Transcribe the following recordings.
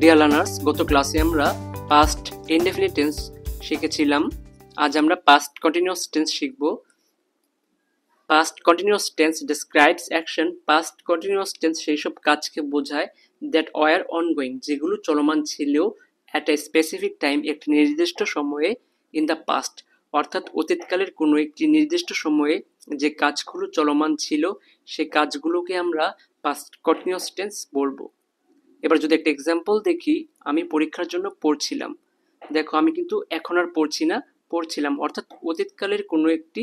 Dear learners, গত ক্লাসে আমরা পাস্ট ইনডেফিনিট টেন্স শিখেছিলাম। আজ আমরা পাস্ট কন্টিনিউয়াস টেন্স শিখব। Past continuous tense describes action. Past continuous tense সেই সব কাজকে বোঝায় দ্যাট ওয়ার অনগোয়িং, যেগুলো চলমান ছিল অ্যাট এ স্পেসিফিক টাইম, একটি নির্দিষ্ট সময়ে, ইন দ্য পাস্ট, অর্থাৎ অতীতকালের কোনো একটি নির্দিষ্ট সময়ে যে কাজগুলো চলমান ছিল সে কাজগুলোকে আমরা পাস্ট কন্টিনিউয়াস টেন্স বলবো। এবার যদি একটা এক্সাম্পল দেখি, আমি পরীক্ষার জন্য পড়ছিলাম। দেখো, আমি কিন্তু এখন আর পড়ছি না, পড়ছিলাম, অর্থাৎ অতীতকালের কোনো একটি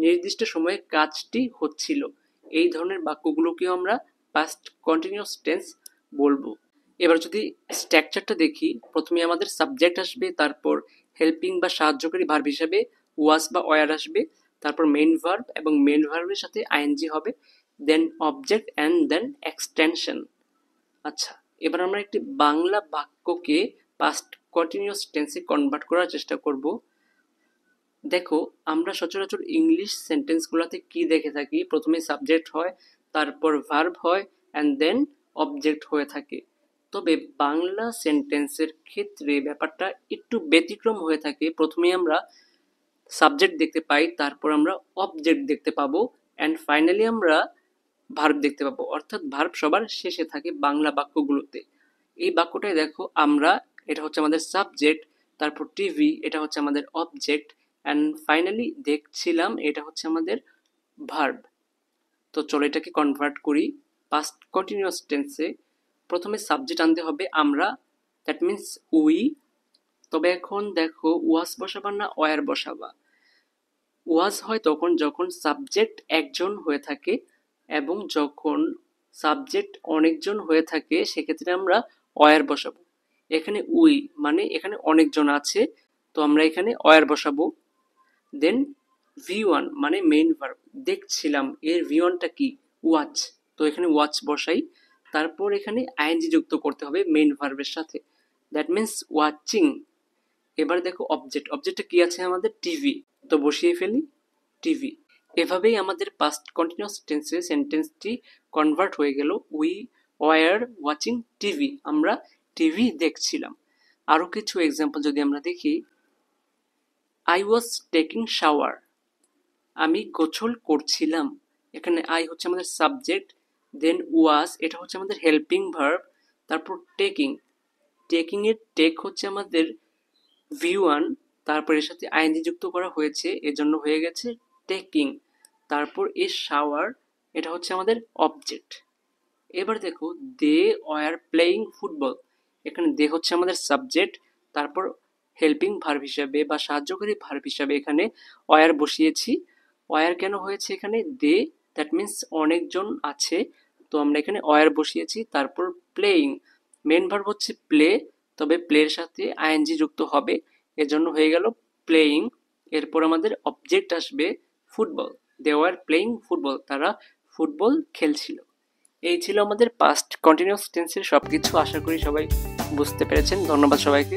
নির্দিষ্ট সময়ে কাজটি হচ্ছিল। এই ধরনের বাক্যগুলোকেও আমরা পাস্ট কন্টিনিউয়াস টেন্স বলবো। এবার যদি স্ট্রাকচারটা দেখি, প্রথমে আমাদের সাবজেক্ট আসবে, তারপর হেল্পিং বা সাহায্যকারী ভার্ব হিসাবে ওয়াজ বা ওয়ার আসবে, তারপর মেইন ভার্ব এবং মেইন ভার্বের সাথে আইএনজি হবে, then object and then extension. আচ্ছা, এবার আমরা একটি বাংলা বাক্যকে পাস্ট কন্টিনিউয়াস টেন্সে কনভার্ট করার চেষ্টা করব। দেখো, আমরা সচরাচর ইংলিশ সেন্টেন্সগুলোতে কি দেখে থাকি, প্রথমে সাবজেক্ট হয়, তারপর ভার্ব হয়, অ্যান্ড দেন অবজেক্ট হয়ে থাকে। তবে বাংলা সেন্টেন্সের ক্ষেত্রে ব্যাপারটা একটু ব্যতিক্রম হয়ে থাকে। প্রথমে আমরা সাবজেক্ট দেখতে পাই, তারপর আমরা অবজেক্ট দেখতে পাবো, অ্যান্ড ফাইনালি আমরা ভার্ব দেখতে পাবো, অর্থাৎ ভার্ব সবার শেষে থাকে বাংলা বাক্যগুলোতে। এই বাক্যটাই দেখো, আমরা, এটা হচ্ছে আমাদের সাবজেক্ট, তারপর টিভি, এটা হচ্ছে আমাদের অবজেক্ট, অ্যান্ড ফাইনালি দেখছিলাম, এটা হচ্ছে আমাদের ভার্ব। তো চলো এটাকে কনভার্ট করি পাস্ট কন্টিনিউয়াস টেন্সে। প্রথমে সাবজেক্ট আনতে হবে আমরা, দ্যাট মিনস উই। তবে এখন দেখো, ওয়াজ বসাবা না ওয়ার বসাবা? ওয়াজ হয় তখন যখন সাবজেক্ট একজন হয়ে থাকে, এবং যখন সাবজেক্ট অনেকজন হয়ে থাকে সেক্ষেত্রে আমরা ওয়ার বসাবো। এখানে উই মানে এখানে অনেকজন আছে, তো আমরা এখানে ওয়ার বসাবো। দেন V1 মানে মেইন ভার্ব, দেখছিলাম, এর V1টা কি? ওয়াচ, তো এখানে ওয়াচ বসাই। তারপর এখানে আইএনজি যুক্ত করতে হবে মেইন ভার্বের সাথে, দ্যাট মিনস ওয়াচিং। এবার দেখো অবজেক্ট, অবজেক্টটা কি আছে আমাদের? টিভি, তো বসিয়ে ফেলি টিভি। এভাবেই আমাদের পাস্ট কন্টিনিউয়াস টেন্সে সেন্টেন্সটি কনভার্ট হয়ে গেল, উই ওয়ার ওয়াচিং টিভি, আমরা টিভি দেখছিলাম। আরও কিছু এক্সাম্পল যদি আমরা দেখি, আই ওয়াজ টেকিং শাওয়ার, আমি গোসল করছিলাম। এখানে আই হচ্ছে আমাদের সাবজেক্ট, দেন ওয়াজ, এটা হচ্ছে আমাদের হেল্পিং ভার্ব, তারপর টেকিং, টেকিং এর টেক হচ্ছে আমাদের V1, তারপর এর সাথে আইএনজি যুক্ত করা হয়েছে, এজন্য হয়ে গেছে টেকিং। তারপর এর শাওয়ার, এটা হচ্ছে আমাদের অবজেক্ট। এবার দেখো, দে ওয়ার প্লেয়িং ফুটবল, এখানে দে হচ্ছে আমাদের সাবজেক্ট, তারপর হেল্পিং ভার্ব হিসাবে বা সাহায্যকারী ভার্ব হিসাবে এখানে ওয়ার বসিয়েছি। ওয়ার কেন হয়েছে এখানে? দে, দ্যাট মিনস অনেকজন আছে, তো আমরা এখানে ওয়ার বসিয়েছি। তারপর প্লেয়িং, মেন ভার্ব হচ্ছে প্লে, তবে প্লের সাথে আইএনজি যুক্ত হবে, এজন্য হয়ে গেল প্লেয়িং। এরপর আমাদের অবজেক্ট আসবে football, they were playing football, তারা ফুটবল খেলছিল। এই ছিল আমাদের পাস্ট কন্টিনিউয়াস টেন্সের সবকিছু। আশা করি সবাই বুঝতে পেরেছেন। ধন্যবাদ সবাইকে।